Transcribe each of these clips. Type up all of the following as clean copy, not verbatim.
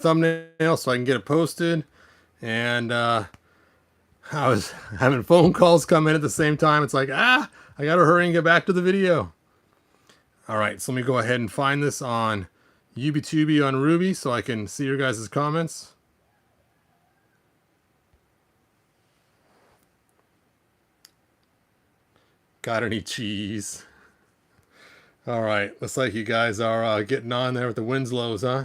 thumbnail so I can get it posted. And I was having phone calls come in at the same time. It's like, I gotta hurry and get back to the video. All right, so let me go ahead and find this on YubiTubi on Ruby so I can see your guys' comments. Got any cheese? All right, looks like you guys are getting on there with the Winslows, huh?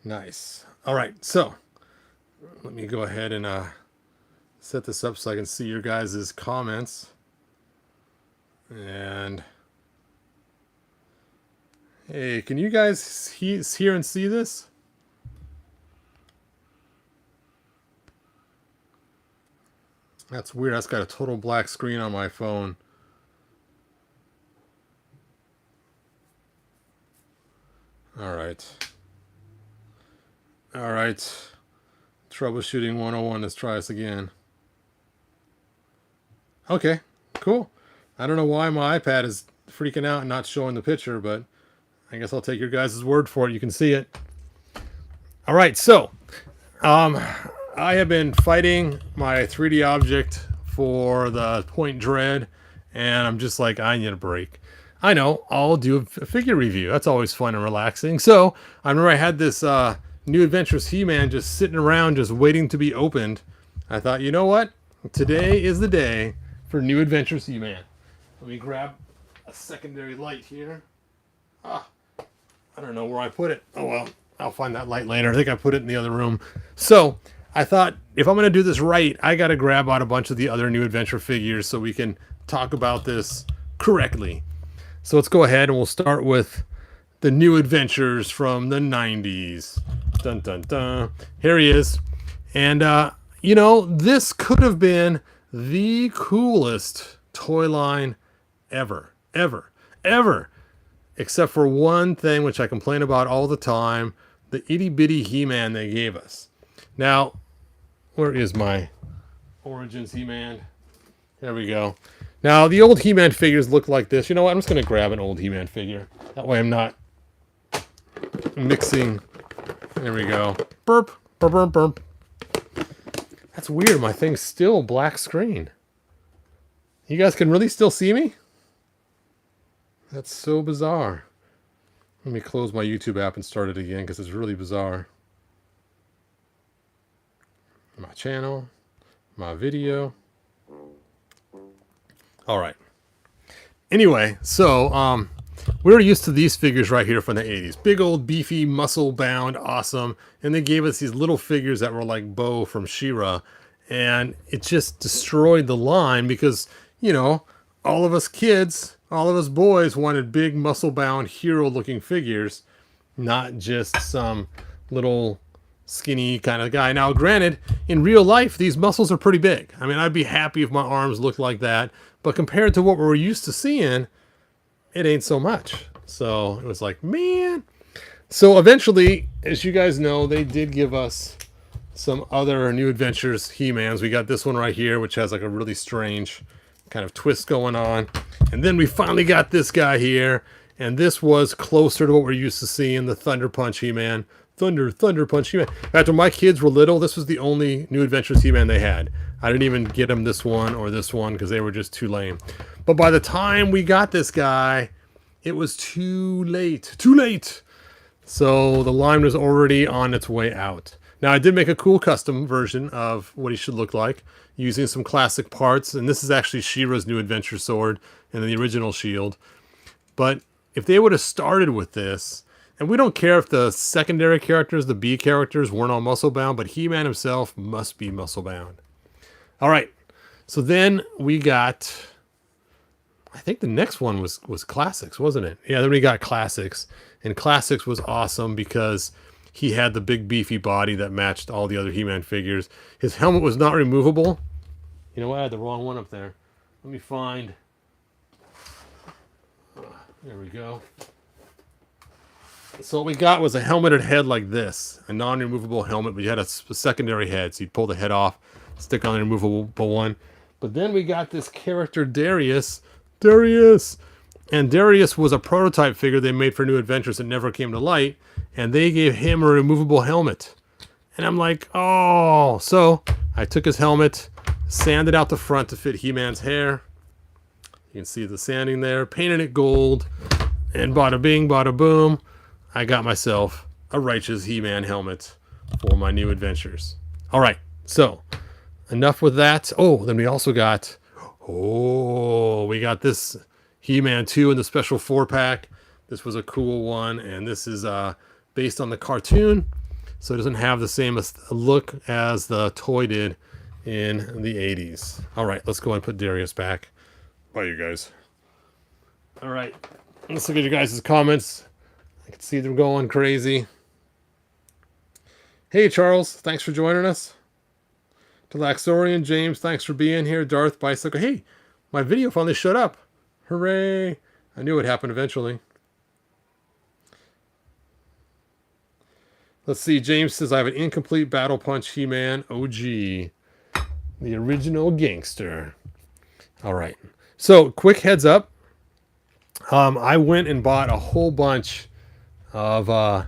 Nice. All right, so let me go ahead and set this up so I can see your guys' comments. And hey, can you guys hear and see this? That's weird. That's got a total black screen on my phone. All right. All right. Troubleshooting 101. Let's try this again. Okay, cool. I don't know why my iPad is freaking out and not showing the picture, but I guess I'll take your guys' word for it. You can see it. All right, so I have been fighting my 3D object for the Point Dread, and I'm just like, I need a break. I know, I'll do a figure review. That's always fun and relaxing. So I remember I had this New Adventures He-Man just sitting around, just waiting to be opened. I thought, you know what? Today is the day for New Adventures He-Man. Let me grab a secondary light here. I don't know where I put it. Oh well, I'll find that light later. I think I put it in the other room. So I thought, if I'm going to do this right, I got to grab out a bunch of the other New Adventure figures so we can talk about this correctly. So let's go ahead and we'll start with the New Adventures from the 90s. Dun dun dun. Here he is. And, you know, this could have been the coolest toy line ever. Except for one thing which I complain about all the time, the itty bitty He-Man they gave us. Now, where is my Origins He-Man? There we go. Now, the old He-Man figures look like this. You know what? I'm just going to grab an old He-Man figure. That way I'm not mixing. There we go. Burp, burp, burp, burp. That's weird. My thing's still black screen. You guys can really still see me? That's so bizarre. Let me close my YouTube app and start it again because it's really bizarre. My channel, my video. All right. Anyway, so we were used to these figures right here from the 80s. Big old beefy, muscle-bound, awesome. And they gave us these little figures that were like Bo from She-Ra. And it just destroyed the line because, you know, all of us kids, all of us boys wanted big, muscle-bound, hero-looking figures, not just some little skinny kind of guy. Now, granted, in real life, these muscles are pretty big. I mean, I'd be happy if my arms looked like that. But compared to what we're used to seeing, it ain't so much. So it was like, man. So eventually, as you guys know, they did give us some other New Adventures He-Mans. We got this one right here, which has like a really strange kind of twist going on. And then we finally got this guy here. And this was closer to what we're used to seeing, the Thunder Punch He-Man. Thunder Punch He-Man. After my kids were little, this was the only New Adventures He-Man they had. I didn't even get them this one or this one because they were just too lame. But by the time we got this guy, it was too late. Too late! So the line was already on its way out. Now, I did make a cool custom version of what he should look like using some classic parts. And this is actually She-Ra's New Adventure sword and the original shield. But if they would have started with this, and we don't care if the secondary characters, the B characters, weren't all muscle-bound, but He-Man himself must be muscle-bound. All right, so then we got, I think the next one was Classics, wasn't it? Yeah, then we got Classics. And Classics was awesome because he had the big beefy body that matched all the other He-Man figures. His helmet was not removable. You know what? I had the wrong one up there. Let me find. There we go. So what we got was a helmeted head like this. A non-removable helmet, but you had a secondary head. So you'd pull the head off, stick on the removable one. But then we got this character, Darius. And Darius was a prototype figure they made for New Adventures that never came to light, and they gave him a removable helmet. And I'm like, oh. So I took his helmet, sanded out the front to fit He-Man's hair. You can see the sanding there, painted it gold, and bada bing, bada boom, I got myself a righteous He-Man helmet for my New Adventures. All right, so enough with that. Oh, then we also got, we got this He-Man 2 in the special 4-pack. This was a cool one, and this is based on the cartoon, so it doesn't have the same look as the toy did in the 80s. All right, let's go and put Darius back. Bye, you guys. All right, let's look at your guys' comments. I can see them going crazy. Hey, Charles, thanks for joining us. To Laxorian, James, thanks for being here. Darth Bicycle, hey, my video finally showed up. Hooray. I knew it would happen eventually. Let's see, James says, I have an incomplete Battle Punch He-Man OG. The original gangster. All right. So, quick heads up. I went and bought a whole bunch of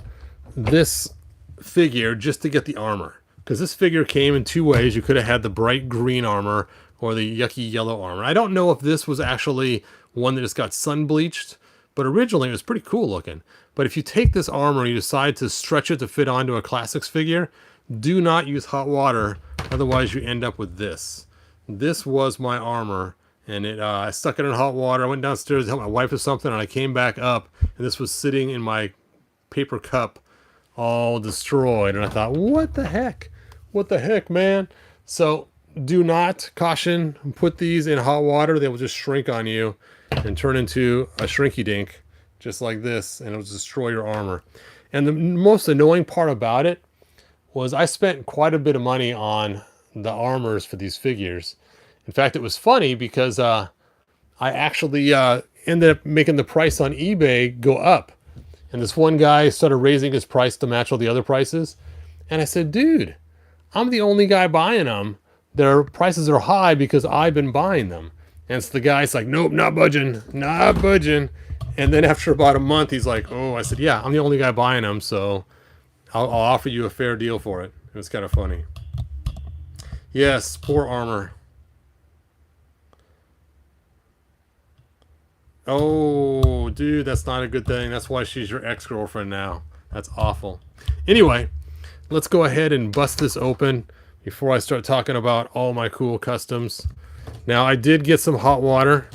this figure just to get the armor. Because this figure came in two ways. You could have had the bright green armor or the yucky yellow armor. I don't know if this was actually one that just got sun bleached, but originally it was pretty cool looking. But if you take this armor and you decide to stretch it to fit onto a classics figure, do not use hot water, otherwise you end up with this. This was my armor, and I stuck it in hot water. I went downstairs to help my wife with something, and I came back up, and this was sitting in my paper cup all destroyed. And I thought, what the heck? What the heck, man? So do not, caution, put these in hot water. They will just shrink on you and turn into a shrinky dink, just like this, and it'll destroy your armor. And the most annoying part about it was I spent quite a bit of money on the armors for these figures. In fact, it was funny because I actually ended up making the price on eBay go up. And this one guy started raising his price to match all the other prices. And I said, dude, I'm the only guy buying them. Their prices are high because I've been buying them. And so the guy's like, nope, not budging, not budging. And then after about a month, he's like, oh, I said, yeah, I'm the only guy buying them, so I'll offer you a fair deal for it. It was kind of funny. Yes, poor armor. Oh, dude, that's not a good thing. That's why she's your ex-girlfriend now. That's awful. Anyway, let's go ahead and bust this open before I start talking about all my cool customs. Now, I did get some hot water.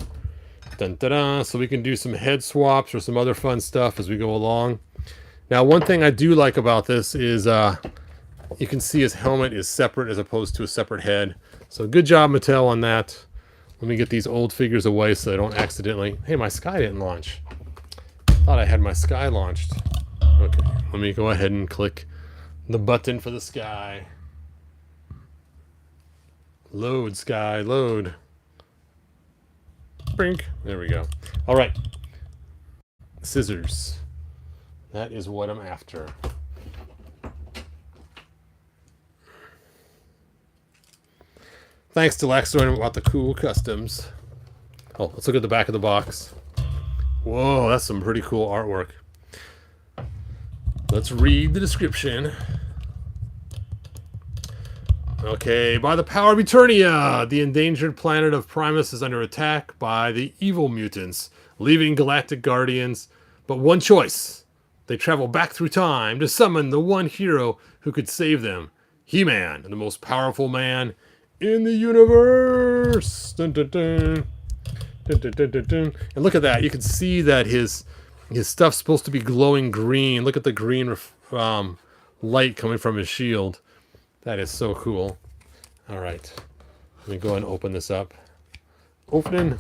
Dun, dun, dun, so we can do some head swaps or some other fun stuff as we go along. Now, one thing I do like about this is you can see his helmet is separate as opposed to a separate head. So good job, Mattel, on that. Let me get these old figures away so I don't accidentally... Hey, my Sky didn't launch. Thought I had my Sky launched. Okay, let me go ahead and click the button for the Sky. Load, Sky, load. Brink. There we go. All right. Scissors. That is what I'm after. Thanks to Laxdorn about the cool customs. Oh, let's look at the back of the box. Whoa, that's some pretty cool artwork. Let's read the description. Okay, by the power of Eternia, the endangered planet of Primus is under attack by the evil mutants, leaving galactic guardians but one choice. They travel back through time to summon the one hero who could save them, He-Man, the most powerful man in the universe. Dun, dun, dun. Dun, dun, dun, dun, dun. And look at that. You can see that his stuff's supposed to be glowing green. Look at the green light coming from his shield. That is so cool. All right. Let me go ahead and open this up. Opening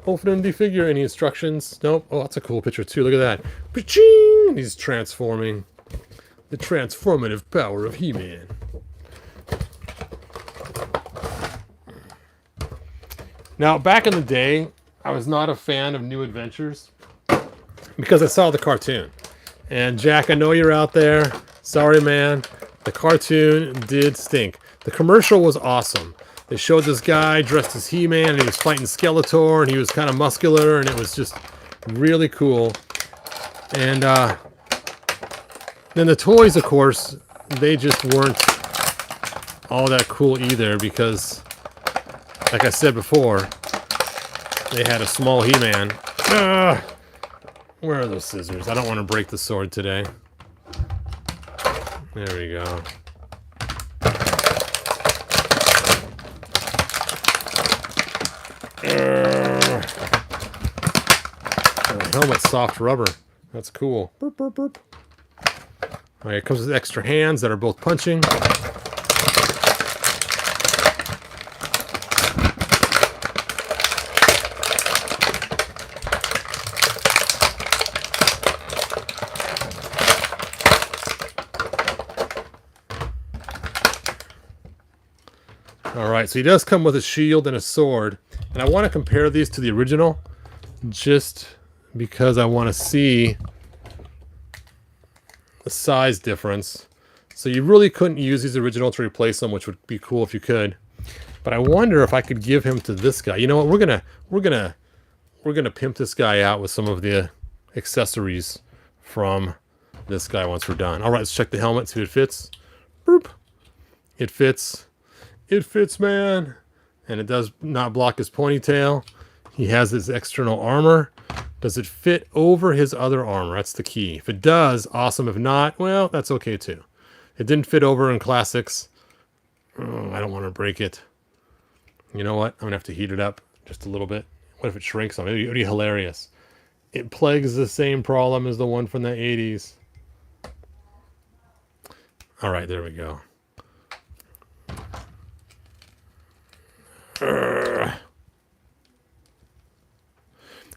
the figure. Any instructions? Nope. Oh, that's a cool picture too. Look at that. Pa-ching! He's transforming. The transformative power of He-Man. Now, back in the day, I was not a fan of New Adventures because I saw the cartoon. And Jack, I know you're out there. Sorry, man. The cartoon did stink. The commercial was awesome. They showed this guy dressed as He-Man, and he was fighting Skeletor, and he was kind of muscular, and it was just Really cool. And then the toys, of course, they just weren't all that cool either because, like I said before, they had a small He-Man. Where are those scissors? I don't want to break the sword today. There we go. Helmet soft rubber. That's cool. Burp, burp, burp. All right, it comes with extra hands that are both punching. All right, so he does come with a shield and a sword, and I want to compare these to the original just because I want to see the size difference. So you really couldn't use these original to replace them, which would be cool if you could. But I wonder if I could give him to this guy. You know what? We're gonna pimp this guy out with some of the accessories from this guy once we're done. All right, let's check the helmet, see if it fits. Boop. It fits. It fits, man. And it does not block his ponytail. He has his external armor. Does it fit over his other armor? That's the key. If it does, awesome. If not, well, that's okay too. It didn't fit over in Classics. Oh, I don't want to break it. You know what? I'm going to have to heat it up just a little bit. What if it shrinks on me? It would be hilarious. It plagues the same problem as the one from the 80s. All right, there we go.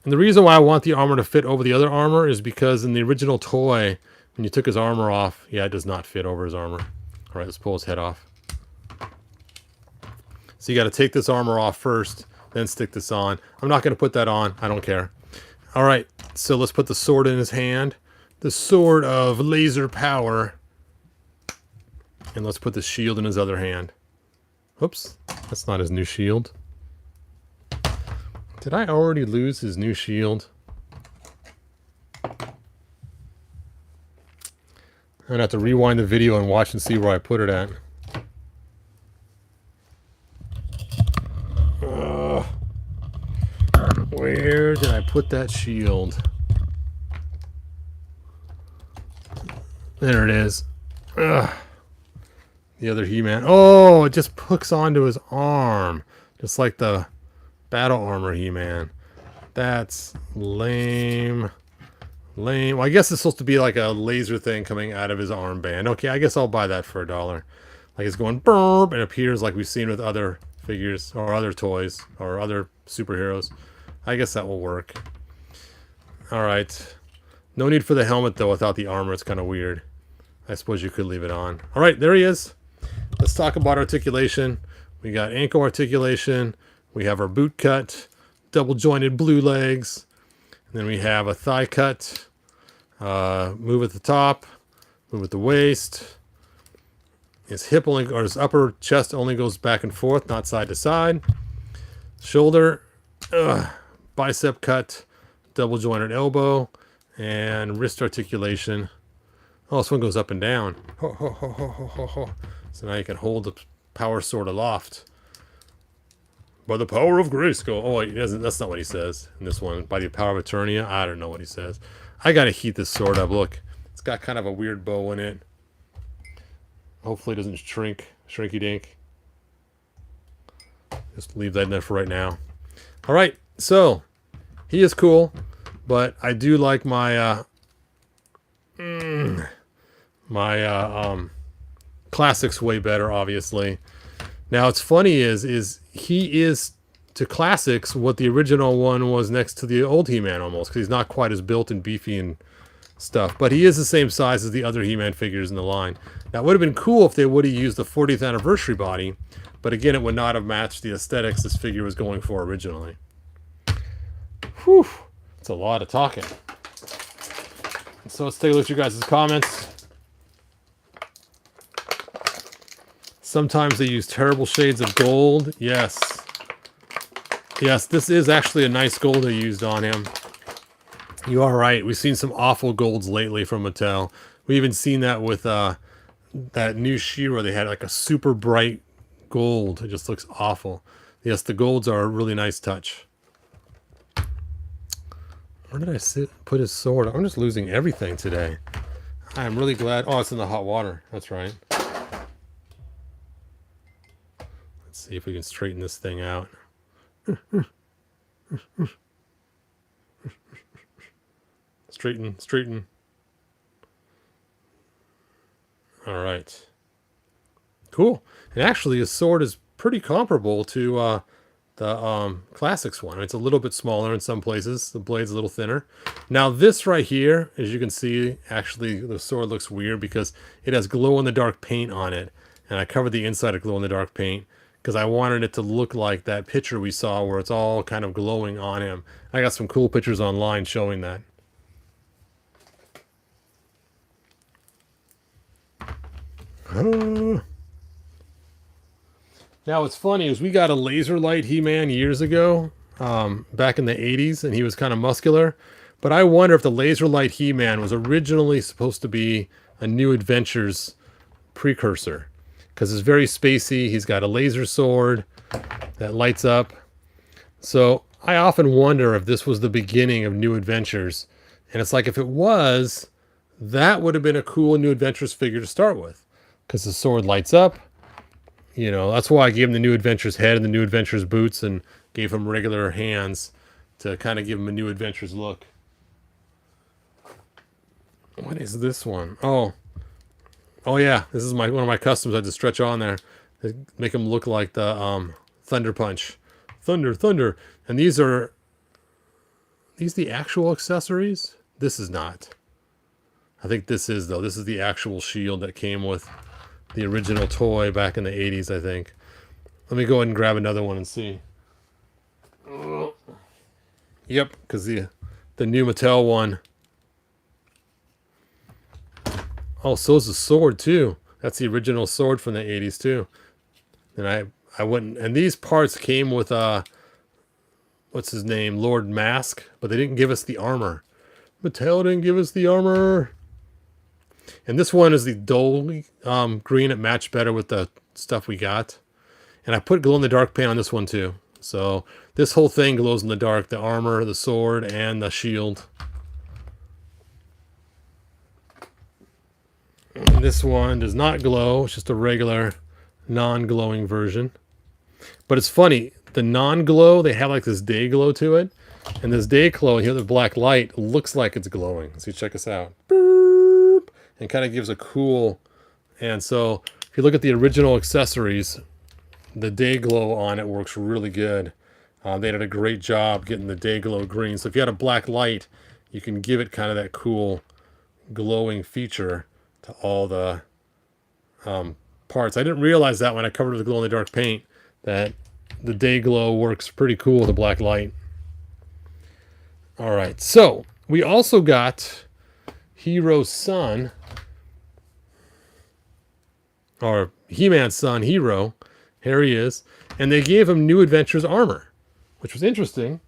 And the reason why I want the armor to fit over the other armor is because in the original toy, when you took his armor off, yeah, it does not fit over his armor. All right, let's pull his head off. So you got to take this armor off first, then stick this on. I'm not going to put that on. I don't care. All right, so let's put the sword in his hand. The sword of laser power. And let's put the shield in his other hand. Oops, that's not his new shield. Did I already lose his new shield? I'm gonna have to rewind the video and watch and see where I put it at. Where did I put that shield? There it is. The other He-Man. Oh, it just hooks onto his arm. Just like the battle armor He-Man. That's lame. Lame. Well, I guess it's supposed to be like a laser thing coming out of his armband. Okay, I guess I'll buy that for $1. Like it's going burp and appears like we've seen with other figures or other toys or other superheroes. I guess that will work. Alright. No need for the helmet though without the armor. It's kind of weird. I suppose you could leave it on. Alright, there he is. Let's talk about articulation. We got ankle articulation. We have our boot cut. Double jointed blue legs. And then we have a thigh cut. Move at the top. Move at the waist. His hip only, or his upper chest only goes back and forth, not side to side. Shoulder. Bicep cut. Double jointed elbow. And wrist articulation. Oh, this one goes up and down. Ho, ho, ho, ho, ho, ho, ho. So now you can hold the power sword aloft. By the power of Grayskull. Oh, he doesn't, that's not what he says in this one. By the power of Eternia. I don't know what he says. I gotta heat this sword up. Look, it's got kind of a weird bow in it. Hopefully it doesn't shrinky dink. Just leave that in there for right now. All right, so he is cool, but I do like my classics way better, obviously. Now, what's funny is he is to classics what the original one was next to the old He-Man almost, because he's not quite as built and beefy and stuff, but he is the same size as the other He-Man figures in the line. Now, it would have been cool if they would have used the 40th anniversary body, but again, it would not have matched the aesthetics this figure was going for originally. Whew, that's a lot of talking. So let's take a look at you guys' comments. Sometimes they use terrible shades of gold. Yes. Yes, this is actually a nice gold they used on him. You are right. We've seen some awful golds lately from Mattel. We even seen that with that new She-Ra. They had like a super bright gold. It just looks awful. Yes, the golds are a really nice touch. Where did I put his sword? I'm just losing everything today. I'm really glad. Oh, it's in the hot water. That's right. Let's see if we can straighten this thing out. Straighten. All right. Cool. And actually, his sword is pretty comparable to the classics one. It's a little bit smaller in some places. The blade's a little thinner. Now this right here, as you can see, actually the sword looks weird because it has glow-in-the-dark paint on it. And I covered the inside of glow-in-the-dark paint because I wanted it to look like that picture we saw where it's all kind of glowing on him. I got some cool pictures online showing that. Now what's funny is we got a laser light He-Man years ago, back in the 80s, and he was kind of muscular. But I wonder if the laser light He-Man was originally supposed to be a New Adventures precursor. Because it's very spacey, he's got a laser sword that lights up. So I often wonder if this was the beginning of New Adventures. And it's like if it was, that would have been a cool New Adventures figure to start with. Because the sword lights up. You know, that's why I gave him the New Adventures head and the New Adventures boots and gave him regular hands to kind of give him a New Adventures look. What is this one? Oh yeah, this is one of my customs I had to stretch on there to make him look like the Thunder Punch. Thunder. And these the actual accessories? This is not. I think this is, though. This is the actual shield that came with the original toy back in the 80s, I think. Let me go ahead and grab another one and see. Yep, because the new Mattel one. Oh, so is the sword, too. That's the original sword from the 80s, too. And I wouldn't... And these parts came with, what's his name? Lord Mask. But they didn't give us the armor. Mattel didn't give us the armor. And this one is the dull green. It matched better with the stuff we got. And I put glow-in-the-dark paint on this one too. So this whole thing glows in the dark. The armor, the sword, and the shield. And this one does not glow. It's just a regular non-glowing version. But it's funny. The non-glow, they have like this day glow to it. And this day glow, here the black light, looks like it's glowing. So check this out. And kind of gives a cool, and so if you look at the original accessories, the day glow on it works really good. They did a great job getting the day glow green. So if you had a black light, you can give it kind of that cool glowing feature to all the parts. I didn't realize that when I covered it with glow-in-the-dark paint, that the day glow works pretty cool with the black light. All right, so we also got Hero's son, or He-Man's son, Hero. Here he is. And they gave him New Adventures armor, which was interesting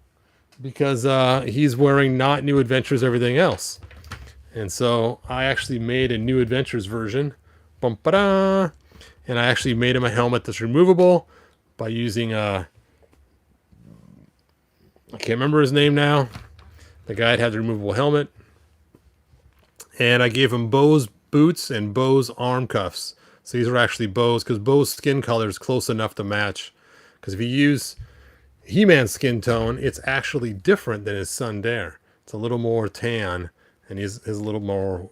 because he's wearing not New Adventures everything else. And so I actually made a New Adventures version. Bum-ba-da! And I actually made him a helmet that's removable by using, I can't remember his name now. The guy that had the removable helmet. And I gave him Bo's boots and Bo's arm cuffs. So these are actually Bo's, because Bo's skin color is close enough to match. Because if you use He-Man's skin tone, it's actually different than his son Dare. It's a little more tan, and he's a little more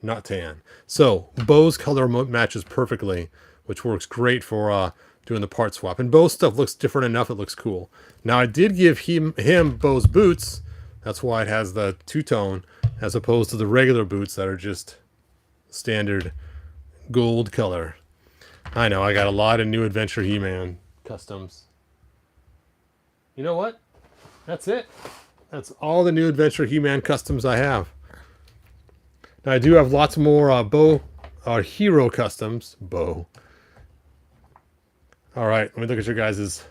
not tan. So Bo's color matches perfectly, which works great for doing the part swap. And Bo's stuff looks different enough, it looks cool. Now I did give him Bo's boots. That's why it has the two-tone, as opposed to the regular boots that are just standard gold color. I know, I got a lot of New Adventure He-Man customs. You know what? That's it. That's all the New Adventure He-Man customs I have. Now I do have lots more Bo or Hero customs. Bo. Alright, let me look at your guys'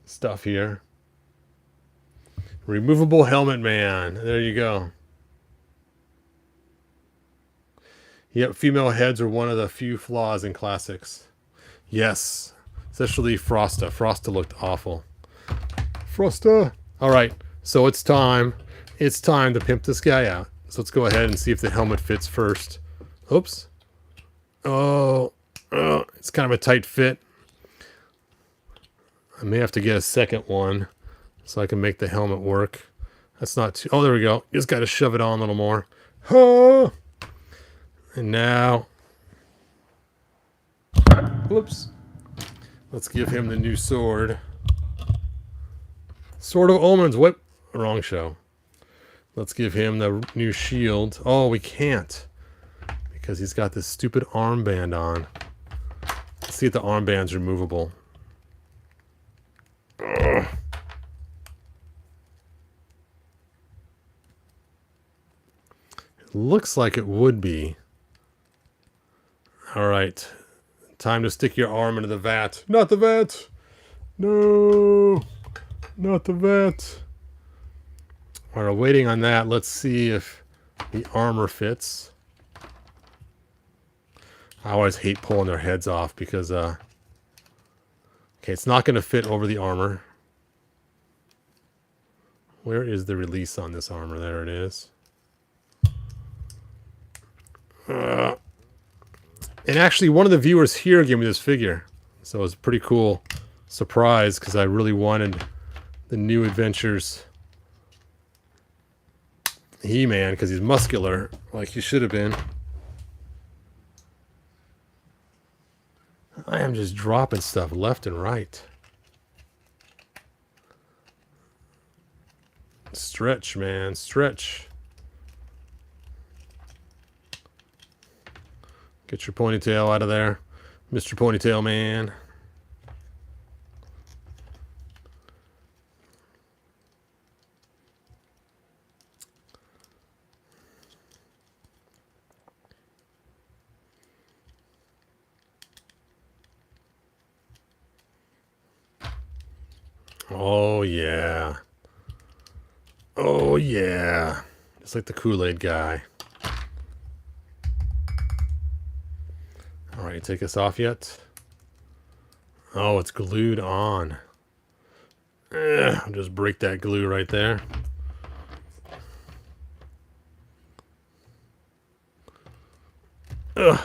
stuff here. Removable helmet man. There you go. Yep, female heads are one of the few flaws in classics. Yes. Especially Frosta. Frosta looked awful. Frosta! Alright, so it's time. It's time to pimp this guy out. So let's go ahead and see if the helmet fits first. Oops. Oh, it's kind of a tight fit. I may have to get a second one so I can make the helmet work. That's not too... Oh, there we go. Just got to shove it on a little more. Oh! And now... Whoops. Let's give him the new sword. Sword of Omens. What? Wrong show. Let's give him the new shield. Oh, we can't. Because he's got this stupid armband on. Let's see if the armband's removable. Ugh. It looks like it would be. Alright. Time to stick your arm into the vat. Not the vat! No! Not the vat! While we're waiting on that, let's see if the armor fits. I always hate pulling their heads off because, okay, it's not going to fit over the armor. Where is the release on this armor? There it is. And actually, one of the viewers here gave me this figure. So it was a pretty cool surprise because I really wanted the New Adventures He-Man because he's muscular like he should have been. I am just dropping stuff left and right. Stretch, man. Stretch. Get your ponytail out of there, Mr. Ponytail Man. Oh, yeah. Oh, yeah. Just like the Kool-Aid guy. Alright, take this off yet? Oh, it's glued on. I'll just break that glue right there. Ugh.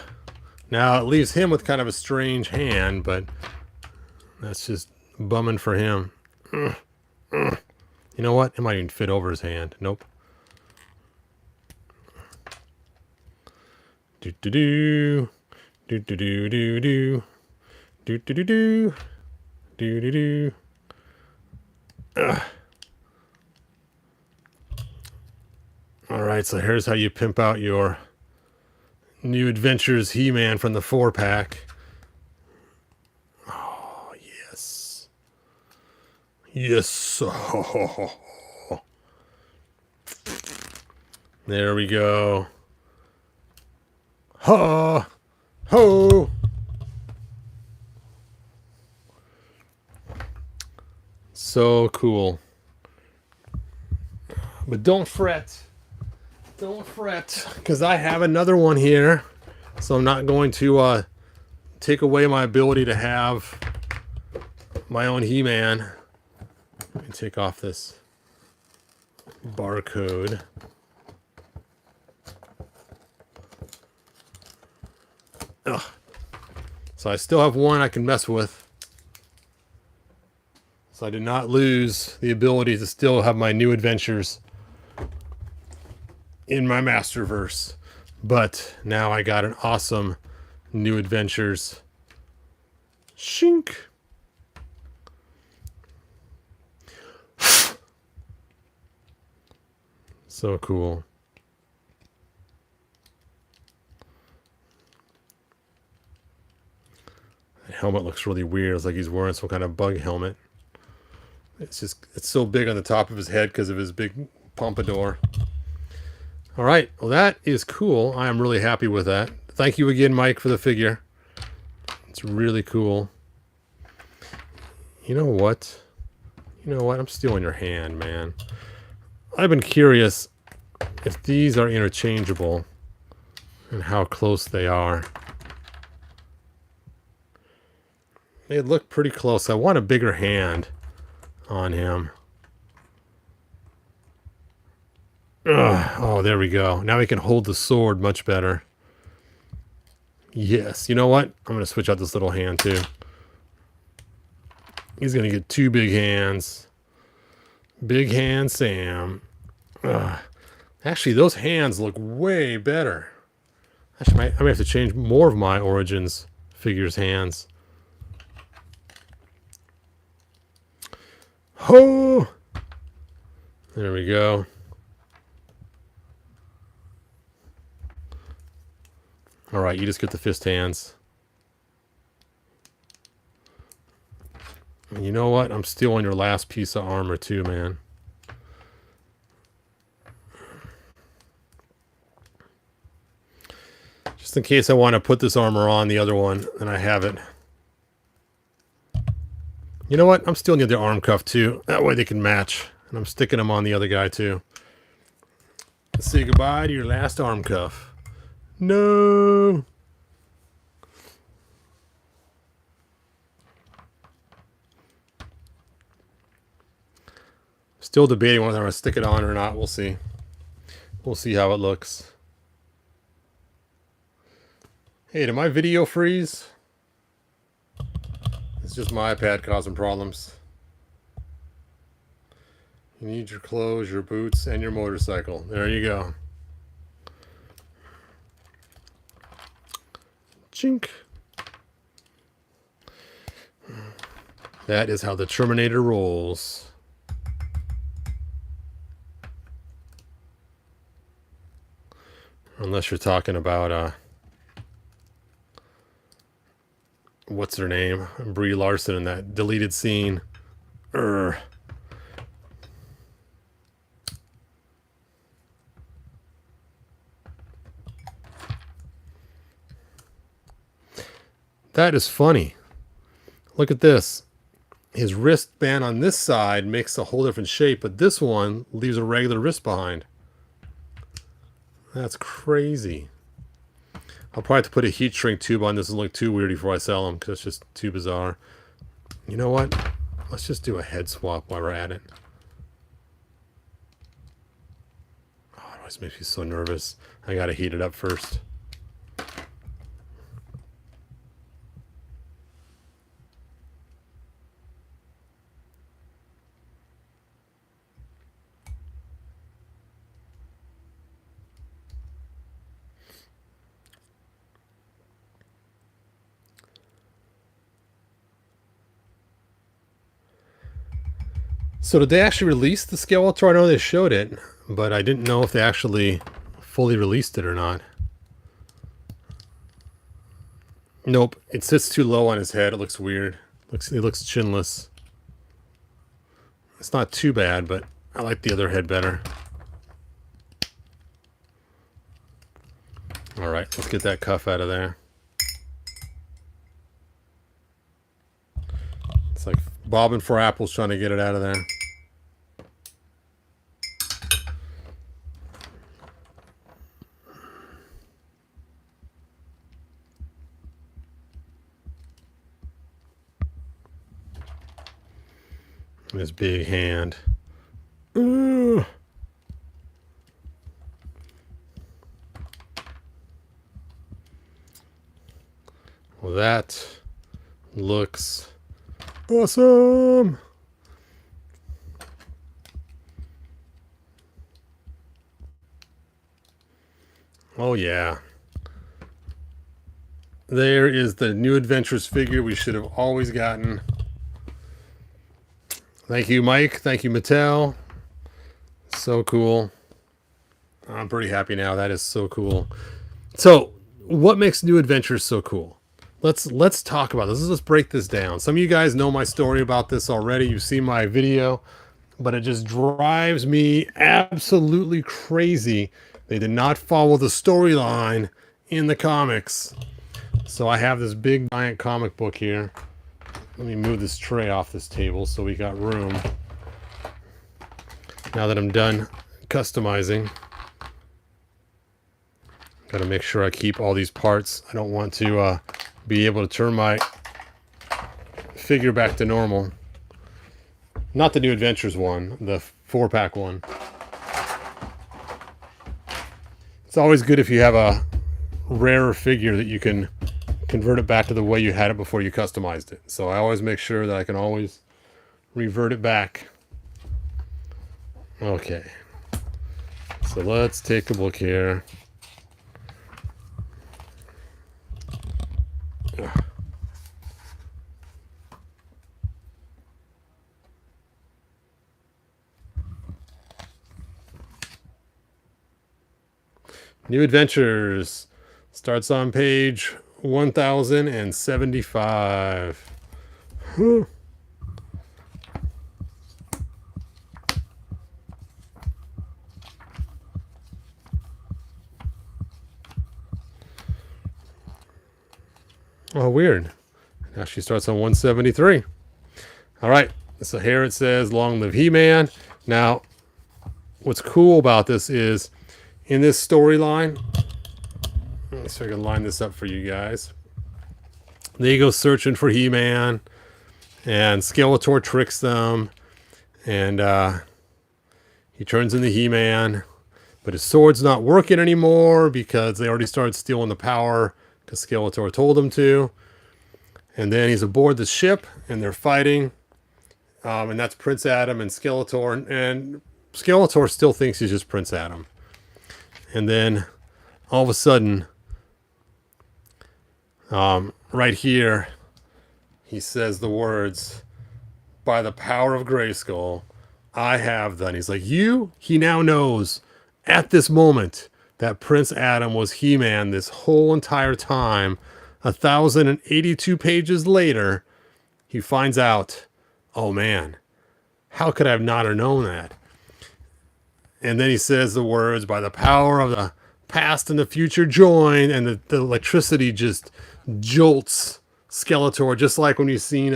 Now, it leaves him with kind of a strange hand, but that's just bumming for him. You know what? It might even fit over his hand. Nope. Do-do-do. Do-do-do-do-do. Do-do-do-do. Do-do-do. Alright, so here's how you pimp out your New Adventures He-Man from the 4-pack. Oh, yes. Yes. Oh. There we go. Ha! Ho! So cool. But don't fret. Don't fret, because I have another one here. So I'm not going to take away my ability to have my own He-Man. Let me take off this barcode. Ugh. So I still have one I can mess with. So I did not lose the ability to still have my New Adventures in my MastersVerse. But now I got an awesome New Adventures Shink. So cool. The helmet looks really weird. It's like he's wearing some kind of bug helmet. It's so big on the top of his head because of his big pompadour. All right, well, that is cool. I am really happy with that. Thank you again, Mike, for the figure. It's really cool. You know what? You know what? I'm stealing your hand, man. I've been curious if these are interchangeable and how close they are. They look pretty close. I want a bigger hand on him. Ugh. Oh, there we go. Now he can hold the sword much better. Yes. You know what? I'm going to switch out this little hand too. He's going to get 2 big hands. Big hand Sam. Ugh. Actually, those hands look way better. Actually, I might have to change more of my Origins figures' hands. Oh! There we go. All right, you just get the fist hands. And you know what? I'm still on your last piece of armor too, man. Just in case I want to put this armor on the other one, and I have it. You know what? I'm still near the arm cuff too. That way they can match. And I'm sticking them on the other guy too. Say goodbye to your last arm cuff. No. Still debating whether I'm going to stick it on or not. We'll see. We'll see how it looks. Hey, did my video freeze? It's just my iPad causing problems. You need your clothes, your boots, and your motorcycle. There you go. Chink. That is how the Terminator rolls. Unless you're talking about, what's her name? Brie Larson in that deleted scene. Urgh. That is funny. Look at this. His wristband on this side makes a whole different shape, but this one leaves a regular wrist behind. That's crazy. I'll probably have to put a heat shrink tube on this and look too weird before I sell them, because it's just too bizarre. You know what? Let's just do a head swap while we're at it. Oh, it always makes me so nervous. I gotta heat it up first. So did they actually release the Skeletor? I know they showed it, but I didn't know if they actually fully released it or not. Nope, it sits too low on his head. It looks weird. It looks chinless. It's not too bad, but I like the other head better. All right, let's get that cuff out of there. It's like bobbing for apples trying to get it out of there. This big hand. Ooh. Well, that looks awesome. Oh yeah. There is the new Adventures figure we should have always gotten. Thank you, Mike. Thank you, Mattel. So cool. I'm pretty happy now. That is so cool. So, what makes New Adventures so cool? Let's talk about this. Let's break this down. Some of you guys know my story about this already. You've seen my video, but it just drives me absolutely crazy. They did not follow the storyline in the comics. So I have this big giant comic book here. Let me move this tray off this table so we got room. Now that I'm done customizing. Got to make sure I keep all these parts. I don't want to be able to turn my figure back to normal. Not the New Adventures one, the 4-pack one. It's always good if you have a rarer figure that you can convert it back to the way you had it before you customized it. So I always make sure that I can always revert it back. Okay. So let's take a look here. New Adventures starts on page 1075. Whew. Oh, weird. Now she starts on 173. All right. So here it says, "Long live He-Man." Now, what's cool about this is in this storyline, let's see if I can line this up for you guys. They go searching for He-Man, and Skeletor tricks them, and he turns into He-Man, but his sword's not working anymore because they already started stealing the power because Skeletor told them to. And then he's aboard the ship, and they're fighting, and that's Prince Adam and Skeletor, and Skeletor still thinks he's just Prince Adam. And then all of a sudden, right here, he says the words, "By the power of Grayskull, I have done." He's like, you? He now knows at this moment that Prince Adam was He-Man this whole entire time. 1,082 pages later, he finds out, oh man, how could I have not have known that? And then he says the words, "By the power of the past and the future join," and the electricity just jolts Skeletor, just like when you've seen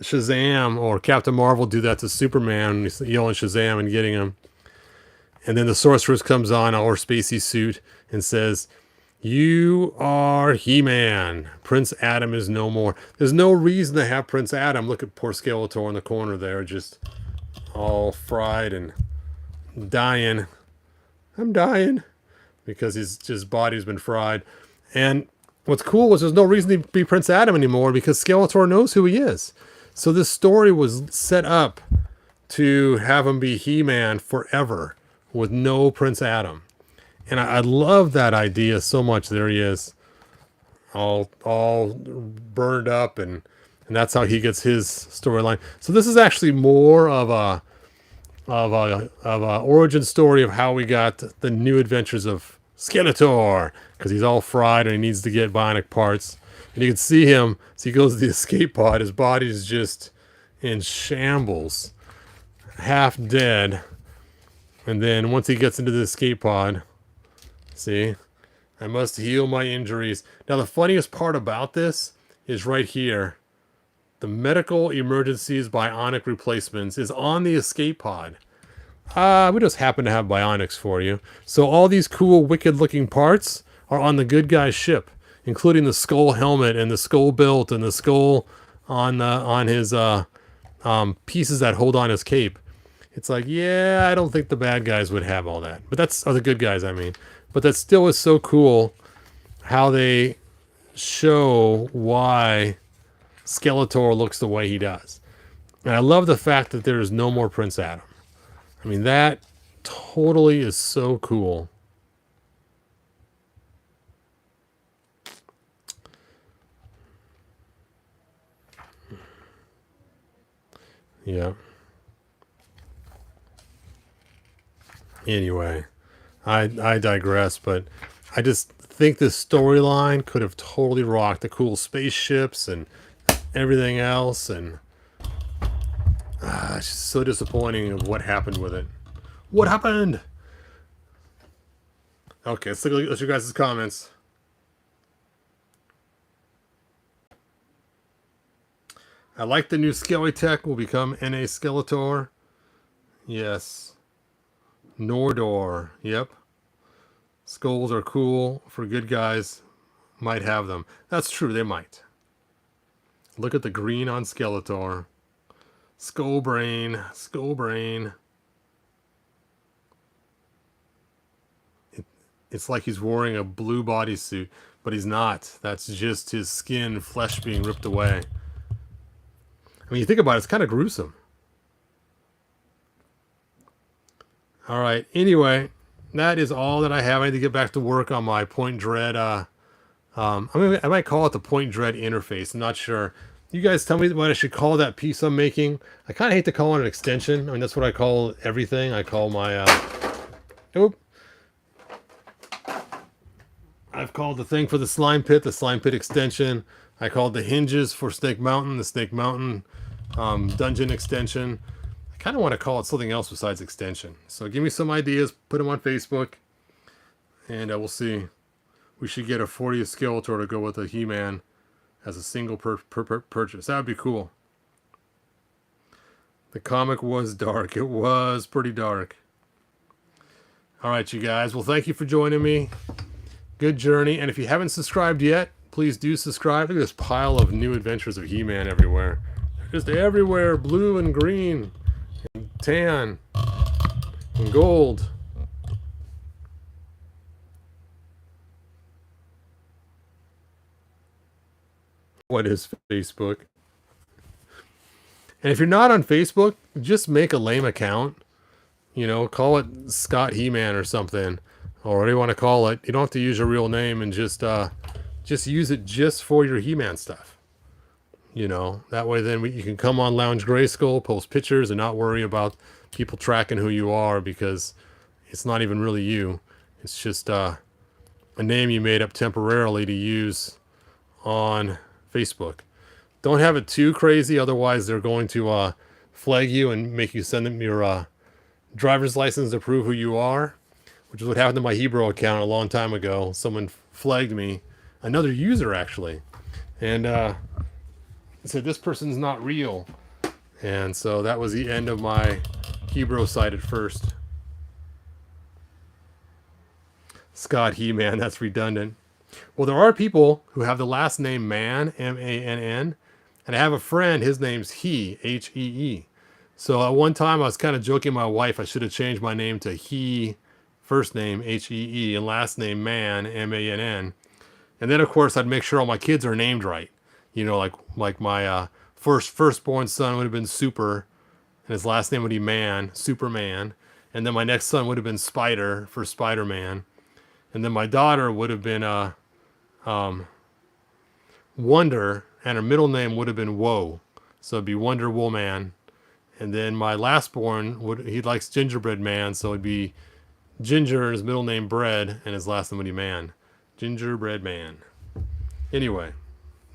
Shazam or Captain Marvel do that to Superman, when he's yelling Shazam and getting him. And then the Sorceress comes on, our spacey suit, and says, "You are He-Man. Prince Adam is no more." There's no reason to have Prince Adam. Look at poor Skeletor in the corner there, just all fried and dying. I'm dying because his body's been fried. And what's cool is there's no reason to be Prince Adam anymore because Skeletor knows who he is. So this story was set up to have him be He-Man forever with no Prince Adam. And I love that idea so much. There he is, all burned up, and that's how he gets his storyline. So this is actually more of a origin story of how we got the New Adventures of Skeletor, because he's all fried and he needs to get bionic parts. And you can see him as he goes to the escape pod. His body is just in shambles, half dead. And then once he gets into the escape pod, see, "I must heal my injuries." Now the funniest part about this is right here. The medical emergencies bionic replacements is on the escape pod. We just happen to have bionics for you. So all these cool, wicked looking parts are on the good guy's ship, including the skull helmet and the skull belt and the skull on his pieces that hold on his cape. It's like, yeah, I don't think the bad guys would have all that. But that's, or the good guys, I mean. But that still is so cool how they show why Skeletor looks the way he does. And I love the fact that there is no more Prince Adam. I mean, that totally is so cool. Yeah. Anyway, I digress, but I just think this storyline could have totally rocked the cool spaceships and everything else, and it's just so disappointing of what happened with it. What happened? Okay, let's look at your guys' comments. I like the new Skelly Tech will become NA Skeletor. Yes. Nordor. Yep. Skulls are cool for good guys. Might have them. That's true, they might. Look at the green on Skeletor. Skull brain. Skull brain. It's like he's wearing a blue bodysuit, but he's not. That's just his skin, flesh being ripped away. I mean, you think about it, it's kind of gruesome. All right. Anyway, that is all that I have. I need to get back to work on my Point Dread. I might call it the Point Dread interface. I'm not sure. You guys tell me what I should call that piece I'm making. I kind of hate to call it an extension. I mean, that's what I call everything. I call my... I've called the thing for the slime pit extension. I called the hinges for Snake Mountain, the Snake Mountain dungeon extension. I kind of want to call it something else besides extension. So give me some ideas, put them on Facebook, and we'll see. We should get a 40th Skeletor to go with a He-Man as a single purchase. That would be cool. The comic was dark. It was pretty dark. All right, you guys. Well, thank you for joining me. Good journey. And if you haven't subscribed yet, please do subscribe. Look at this pile of new Adventures of He-Man everywhere. They're just everywhere. Blue and green and tan and gold. What is Facebook? And if you're not on Facebook, just make a lame account. You know, call it Scott He-Man or something. Or whatever you want to call it. You don't have to use your real name, and just use it just for your He-Man stuff. You know, that way then you can come on Lounge Grayskull, post pictures, and not worry about people tracking who you are, because it's not even really you. It's just a name you made up temporarily to use on Facebook. Don't have it too crazy, otherwise they're going to flag you and make you send them your driver's license to prove who you are. Which is what happened to my Hebrew account a long time ago. Someone flagged me, another user actually, and said this person's not real. And so that was the end of my Hebrew site at first. Scott He-Man, that's redundant. Well, there are people who have the last name Man, M-A-N-N, and I have a friend, his name's He, H-E-E. So at one time I was kind of joking my wife I should have changed my name to He, first name H-E-E, and last name Man, M-A-N-N. And then of course I'd make sure all my kids are named right. You know, like my firstborn son would have been Super, and his last name would be Man, Superman. And then my next son would have been Spider for Spider-Man. And then my daughter would have been Wonder, and her middle name would have been Woe. So it'd be Wonder Woman. And then my lastborn he likes Gingerbread Man, so it'd be Ginger, his middle name Bread, and his last name would be Man. Gingerbread Man. Anyway,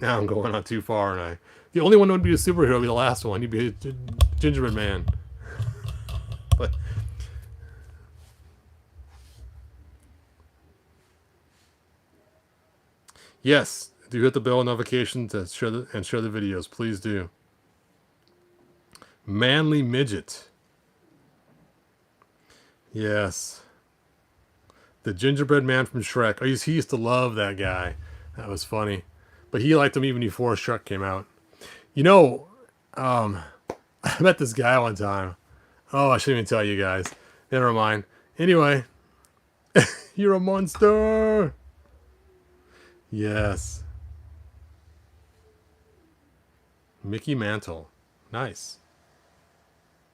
now I'm going on too far, and the only one that would be a superhero would be the last one. He'd be a Gingerbread Man. But yes, do hit the bell notification to share the videos. Please do. Manly Midget. Yes. The gingerbread man from Shrek. Oh, he used to love that guy. That was funny. But he liked him even before Shrek came out. You know, I met this guy one time. Oh, I shouldn't even tell you guys. Never mind. Anyway, you're a monster. Yes. Mickey Mantle. Nice.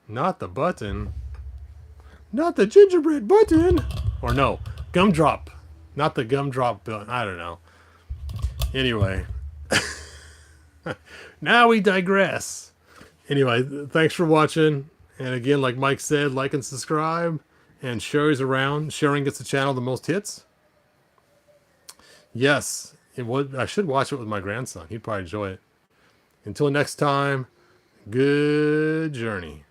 Not the button. Not the gingerbread button. Or no, Gumdrop. Not the Gumdrop button. I don't know. Anyway. Now we digress. Anyway, thanks for watching. And again, like Mike said, like and subscribe. And shares around. Sharing gets the channel the most hits. Yes. I should watch it with my grandson. He'd probably enjoy it. Until next time, good journey.